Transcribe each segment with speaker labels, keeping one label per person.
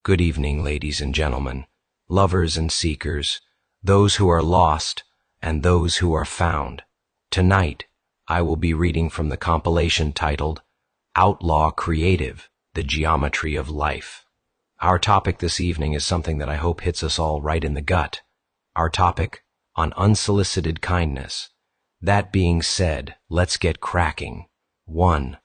Speaker 1: Good evening, ladies and gentlemen, lovers and seekers, those who are lost and those who are found. Tonight, I will be reading from the compilation titled Outlaw Creative, The Geometry of Life. Our topic this evening is something that I hope hits us all right in the gut. Our topic on unsolicited kindness. That being said, let's get cracking. 1.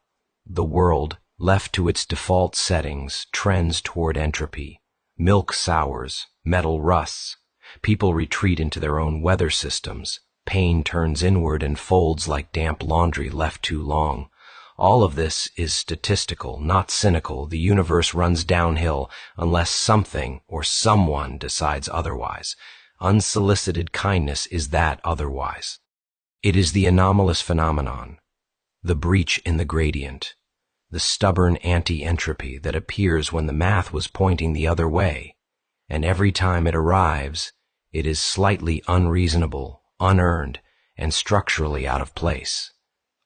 Speaker 1: The world, left to its default settings, trends toward entropy. Milk sours, metal rusts. People retreat into their own weather systems. Pain turns inward and folds like damp laundry left too long. All of this is statistical, not cynical. The universe runs downhill unless something or someone decides otherwise. Unsolicited kindness is that otherwise. It is the anomalous phenomenon, the breach in the gradient, the stubborn anti-entropy that appears when the math was pointing the other way, and every time it arrives, it is slightly unreasonable, unearned, and structurally out of place,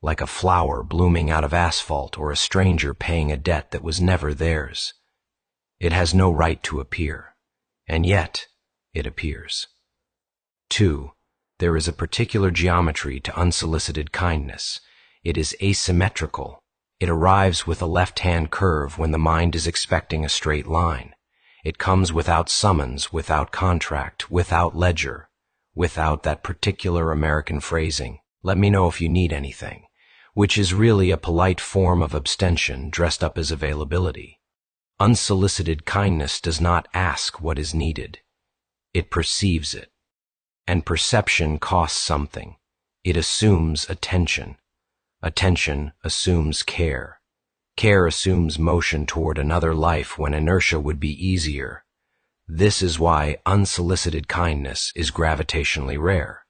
Speaker 1: like a flower blooming out of asphalt or a stranger paying a debt that was never theirs. It has no right to appear, and yet it appears. 2. There is a particular geometry to unsolicited kindness. It is asymmetrical. It arrives with a left-hand curve when the mind is expecting a straight line. It comes without summons, without contract, without ledger, without that particular American phrasing, "Let me know if you need anything," which is really a polite form of abstention dressed up as availability. Unsolicited kindness does not ask what is needed. It perceives it. And perception costs something. It assumes attention. Attention assumes care. Care assumes motion toward another life when inertia would be easier. This is why unsolicited kindness is gravitationally rare.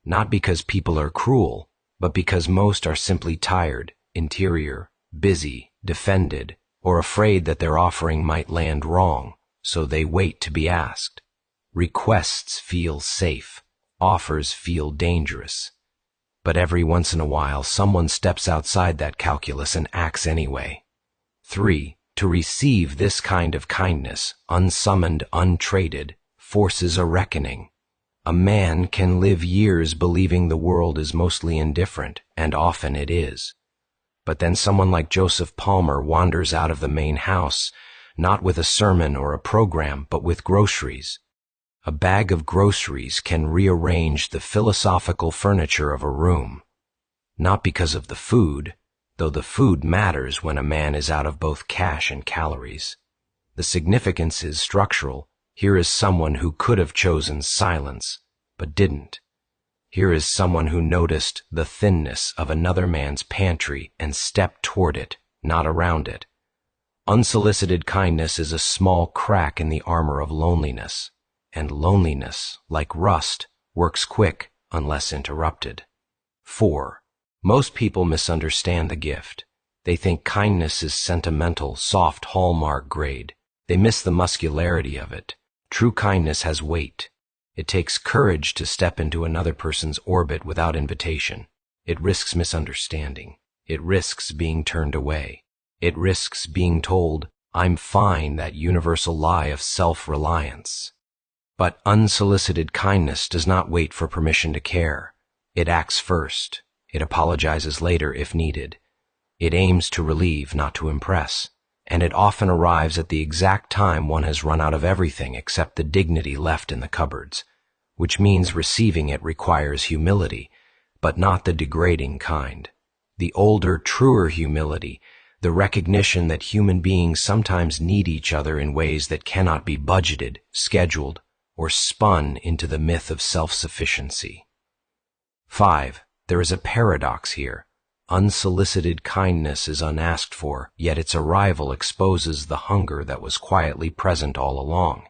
Speaker 1: Not because people are cruel, but because most are simply tired, interior, busy, defended, or afraid that their offering might land wrong, so they wait to be asked. Requests feel safe. Offers feel dangerous. But every once in a while, someone steps outside that calculus and acts anyway. 3. To receive this kind of kindness, unsummoned, untraded, forces a reckoning. A man can live years believing the world is mostly indifferent, and often it is. But then someone like Joseph Palmer wanders out of the main house, not with a sermon or a program, but with groceries. A bag of groceries can rearrange the philosophical furniture of a room. Not because of the food, though the food matters when a man is out of both cash and calories. The significance is structural. Here is someone who could have chosen silence, but didn't. Here is someone who noticed the thinness of another man's pantry and stepped toward it, not around it. Unsolicited kindness is a small crack in the armor of loneliness. And loneliness, like rust, works quick unless interrupted. 4. Most people misunderstand the gift. They think kindness is sentimental, soft Hallmark grade. They miss the muscularity of it. True kindness has weight. It takes courage to step into another person's orbit without invitation. It risks misunderstanding. It risks being turned away. It risks being told, "I'm fine," that universal lie of self-reliance. But unsolicited kindness does not wait for permission to care. It acts first. It apologizes later if needed. It aims to relieve, not to impress. And it often arrives at the exact time one has run out of everything except the dignity left in the cupboards, which means receiving it requires humility, but not the degrading kind. The older, truer humility, the recognition that human beings sometimes need each other in ways that cannot be budgeted, scheduled, or spun into the myth of self-sufficiency. 5. There is a paradox here. Unsolicited kindness is unasked for, yet its arrival exposes the hunger that was quietly present all along.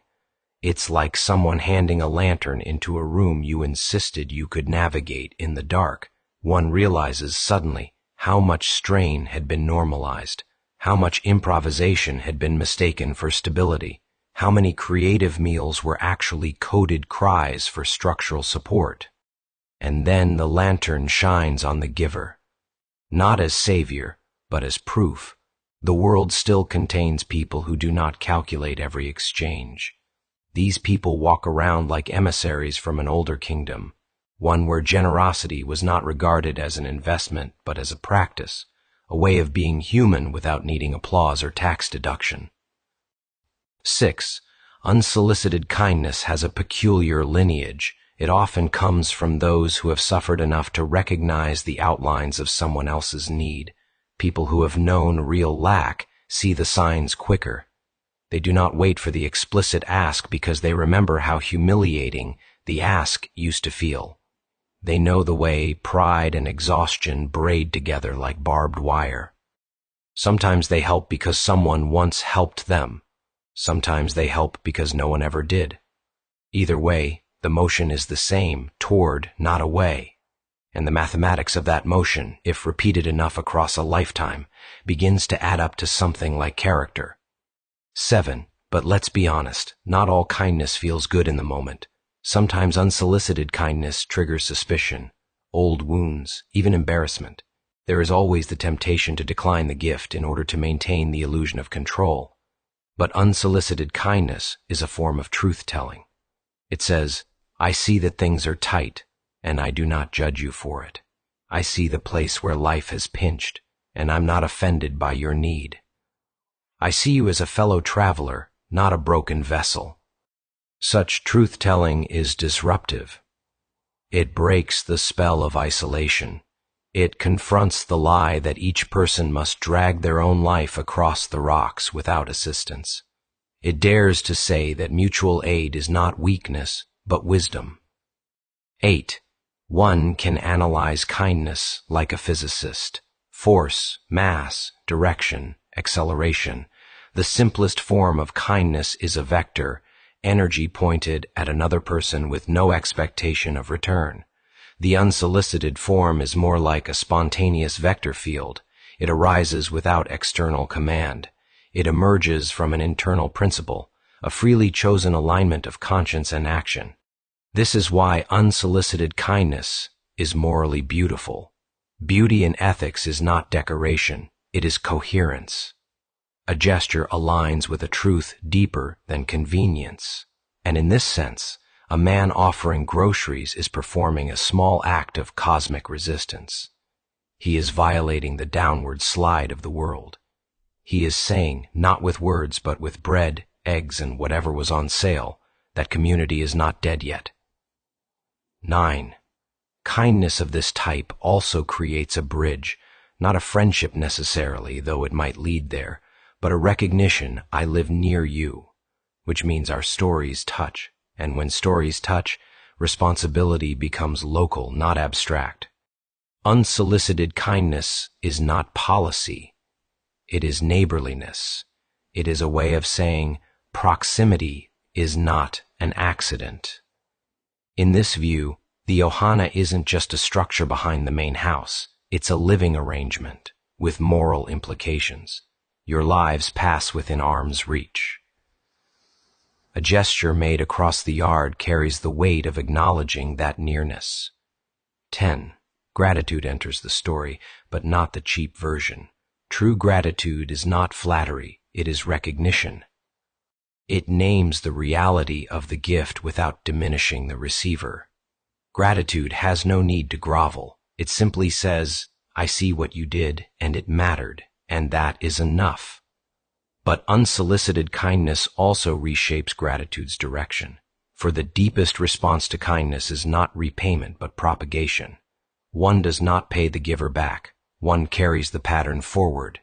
Speaker 1: It's like someone handing a lantern into a room you insisted you could navigate in the dark. One realizes suddenly how much strain had been normalized, how much improvisation had been mistaken for stability. How many creative meals were actually coded cries for structural support? And then the lantern shines on the giver, not as savior, but as proof. The world still contains people who do not calculate every exchange. These people walk around like emissaries from an older kingdom, one where generosity was not regarded as an investment but as a practice, a way of being human without needing applause or tax deduction. 6. Unsolicited kindness has a peculiar lineage. It often comes from those who have suffered enough to recognize the outlines of someone else's need. People who have known real lack see the signs quicker. They do not wait for the explicit ask because they remember how humiliating the ask used to feel. They know the way pride and exhaustion braid together like barbed wire. Sometimes they help because someone once helped them. Sometimes they help because no one ever did. Either way, the motion is the same, toward, not away. And the mathematics of that motion, if repeated enough across a lifetime, begins to add up to something like character. 7. But let's be honest, not all kindness feels good in the moment. Sometimes unsolicited kindness triggers suspicion, old wounds, even embarrassment. There is always the temptation to decline the gift in order to maintain the illusion of control. But unsolicited kindness is a form of truth-telling. It says, I see that things are tight, and I do not judge you for it. I see the place where life has pinched, and I'm not offended by your need. I see you as a fellow traveler, not a broken vessel. Such truth-telling is disruptive. It breaks the spell of isolation. It confronts the lie that each person must drag their own life across the rocks without assistance. It dares to say that mutual aid is not weakness, but wisdom. 8. One can analyze kindness like a physicist. Force, mass, direction, acceleration. The simplest form of kindness is a vector, energy pointed at another person with no expectation of return. The unsolicited form is more like a spontaneous vector field. It arises without external command. It emerges from an internal principle, a freely chosen alignment of conscience and action. This is why unsolicited kindness is morally beautiful. Beauty in ethics is not decoration, it is coherence. A gesture aligns with a truth deeper than convenience. And in this sense, a man offering groceries is performing a small act of cosmic resistance. He is violating the downward slide of the world. He is saying, not with words but with bread, eggs, and whatever was on sale, that community is not dead yet. 9. Kindness of this type also creates a bridge, not a friendship necessarily, though it might lead there, but a recognition I live near you, which means our stories touch, and when stories touch, responsibility becomes local, not abstract. Unsolicited kindness is not policy. It is neighborliness. It is a way of saying proximity is not an accident. In this view, the Ohana isn't just a structure behind the main house. It's a living arrangement with moral implications. Your lives pass within arm's reach. A gesture made across the yard carries the weight of acknowledging that nearness. 10. Gratitude enters the story, but not the cheap version. True gratitude is not flattery, it is recognition. It names the reality of the gift without diminishing the receiver. Gratitude has no need to grovel. It simply says, I see what you did, and it mattered, and that is enough. But unsolicited kindness also reshapes gratitude's direction. For the deepest response to kindness is not repayment but propagation. One does not pay the giver back. One carries the pattern forward.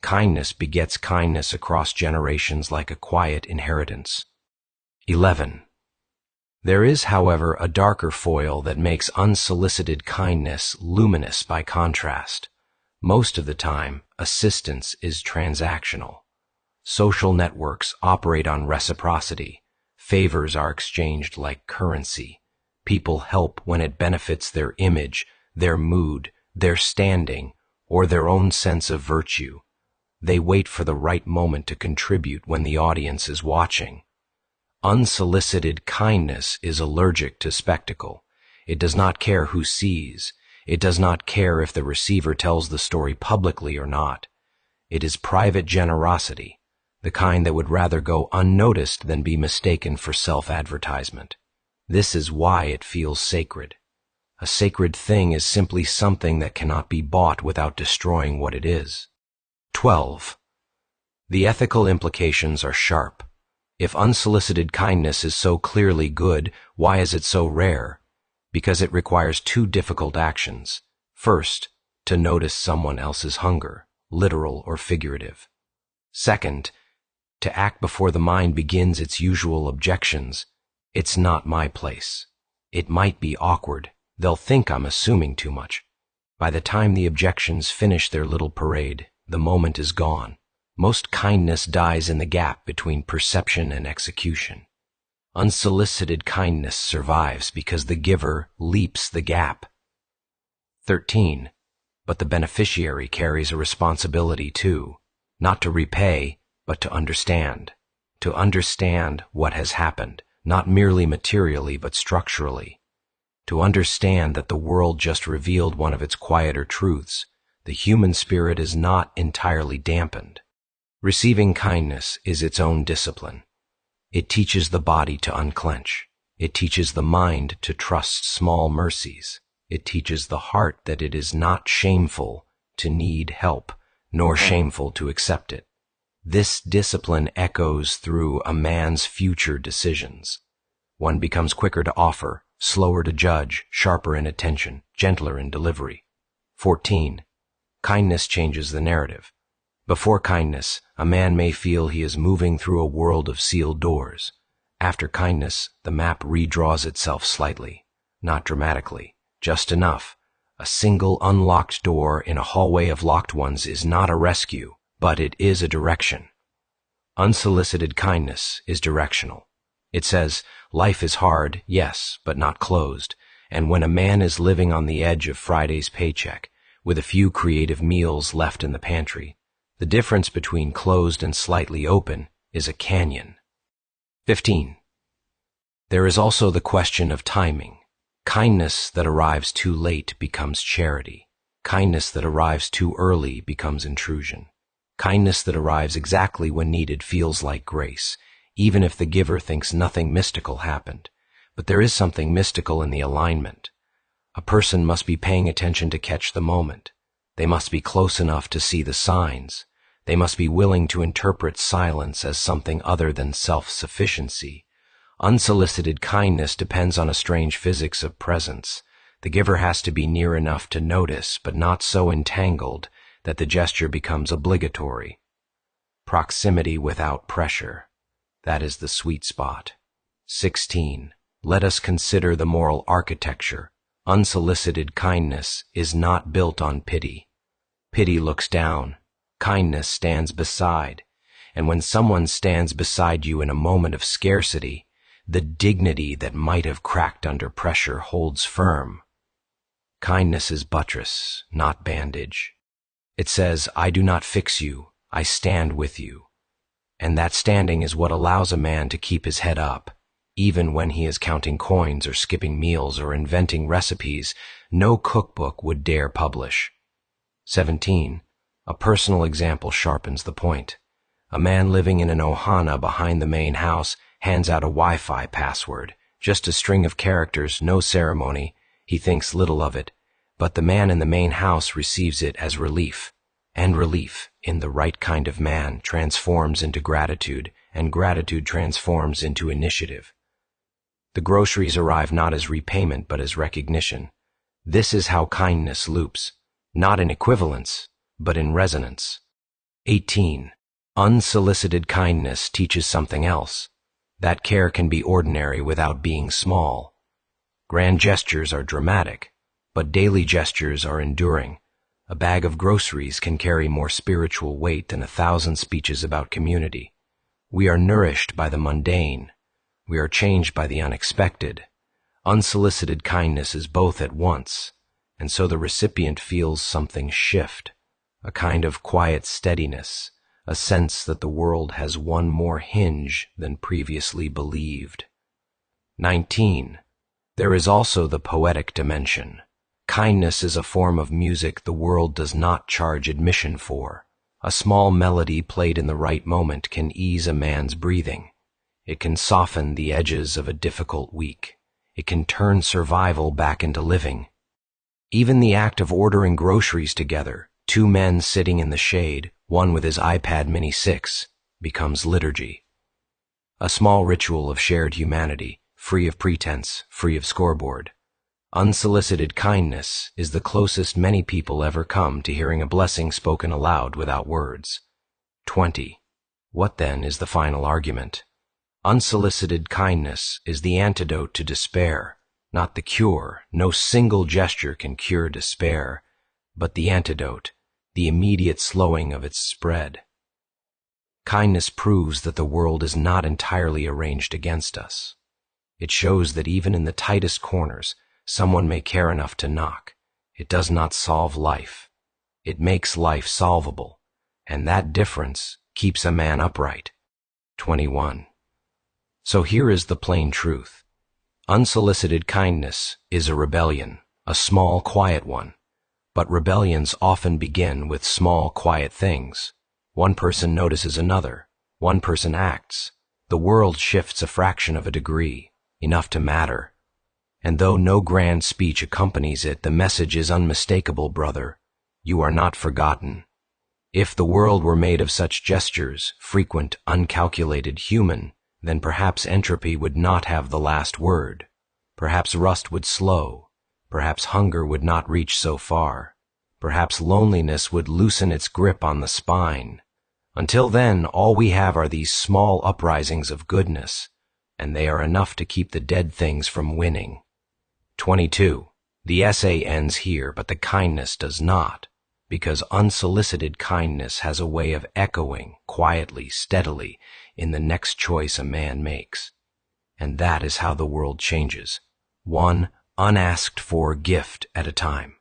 Speaker 1: Kindness begets kindness across generations like a quiet inheritance. 11. There is, however, a darker foil that makes unsolicited kindness luminous by contrast. Most of the time, assistance is transactional. Social networks operate on reciprocity. Favors are exchanged like currency. People help when it benefits their image, their mood, their standing, or their own sense of virtue. They wait for the right moment to contribute when the audience is watching. Unsolicited kindness is allergic to spectacle. It does not care who sees. It does not care if the receiver tells the story publicly or not. It is private generosity, the kind that would rather go unnoticed than be mistaken for self-advertisement. This is why it feels sacred. A sacred thing is simply something that cannot be bought without destroying what it is. 12. The ethical implications are sharp. If unsolicited kindness is so clearly good, why is it so rare? Because it requires two difficult actions. First, to notice someone else's hunger, literal or figurative. Second, to act before the mind begins its usual objections. It's not my place. It might be awkward. They'll think I'm assuming too much. By the time the objections finish their little parade, the moment is gone. Most kindness dies in the gap between perception and execution. Unsolicited kindness survives because the giver leaps the gap. 13. But the beneficiary carries a responsibility too, not to repay, but to understand. To understand what has happened, not merely materially but structurally. To understand that the world just revealed one of its quieter truths. The human spirit is not entirely dampened. Receiving kindness is its own discipline. It teaches the body to unclench. It teaches the mind to trust small mercies. It teaches the heart that it is not shameful to need help, nor shameful to accept it. This discipline echoes through a man's future decisions. One becomes quicker to offer, slower to judge, sharper in attention, gentler in delivery. 14. Kindness changes the narrative. Before kindness, a man may feel he is moving through a world of sealed doors. After kindness, the map redraws itself slightly, not dramatically, just enough. A single unlocked door in a hallway of locked ones is not a rescue, but it is a direction. Unsolicited kindness is directional. It says, life is hard, yes, but not closed, and when a man is living on the edge of Friday's paycheck, with a few creative meals left in the pantry, the difference between closed and slightly open is a canyon. 15. There is also the question of timing. Kindness that arrives too late becomes charity. Kindness that arrives too early becomes intrusion. Kindness that arrives exactly when needed feels like grace, even if the giver thinks nothing mystical happened. But there is something mystical in the alignment. A person must be paying attention to catch the moment. They must be close enough to see the signs. They must be willing to interpret silence as something other than self-sufficiency. Unsolicited kindness depends on a strange physics of presence. The giver has to be near enough to notice, but not so entangled that the gesture becomes obligatory. Proximity without pressure. That is the sweet spot. 16. Let us consider the moral architecture. Unsolicited kindness is not built on pity. Pity looks down. Kindness stands beside. And when someone stands beside you in a moment of scarcity, the dignity that might have cracked under pressure holds firm. Kindness is buttress, not bandage. It says, I do not fix you, I stand with you. And that standing is what allows a man to keep his head up. Even when he is counting coins or skipping meals or inventing recipes no cookbook would dare publish. 17. A personal example sharpens the point. A man living in an ohana behind the main house hands out a Wi-Fi password, just a string of characters, no ceremony. He thinks little of it, but the man in the main house receives it as relief. And relief, in the right kind of man, transforms into gratitude, and gratitude transforms into initiative. The groceries arrive not as repayment but as recognition. This is how kindness loops, not in equivalence, but in resonance. 18. Unsolicited kindness teaches something else. That care can be ordinary without being small. Grand gestures are dramatic, but daily gestures are enduring. A bag of groceries can carry more spiritual weight than 1,000 speeches about community. We are nourished by the mundane. We are changed by the unexpected. Unsolicited kindness is both at once, and so the recipient feels something shift, a kind of quiet steadiness, a sense that the world has one more hinge than previously believed. 19. There is also the poetic dimension. Kindness is a form of music the world does not charge admission for. A small melody played in the right moment can ease a man's breathing. It can soften the edges of a difficult week. It can turn survival back into living. Even the act of ordering groceries together, two men sitting in the shade, one with his iPad Mini 6, becomes liturgy. A small ritual of shared humanity, free of pretense, free of scoreboard. Unsolicited kindness is the closest many people ever come to hearing a blessing spoken aloud without words. 20. What then is the final argument? Unsolicited kindness is the antidote to despair, not the cure. No single gesture can cure despair, but the antidote, the immediate slowing of its spread. Kindness proves that the world is not entirely arranged against us. It shows that even in the tightest corners, someone may care enough to knock. It does not solve life. It makes life solvable, and that difference keeps a man upright. 21. So here is the plain truth. Unsolicited kindness is a rebellion, a small, quiet one. But rebellions often begin with small, quiet things. One person notices another. One person acts. The world shifts a fraction of a degree, enough to matter. And though no grand speech accompanies it, the message is unmistakable, brother. You are not forgotten. If the world were made of such gestures, frequent, uncalculated, human, then perhaps entropy would not have the last word. Perhaps rust would slow. Perhaps hunger would not reach so far. Perhaps loneliness would loosen its grip on the spine. Until then, all we have are these small uprisings of goodness, and they are enough to keep the dead things from winning. 22. The essay ends here, but the kindness does not, because unsolicited kindness has a way of echoing quietly, steadily, in the next choice a man makes. And that is how the world changes, one unasked for gift at a time.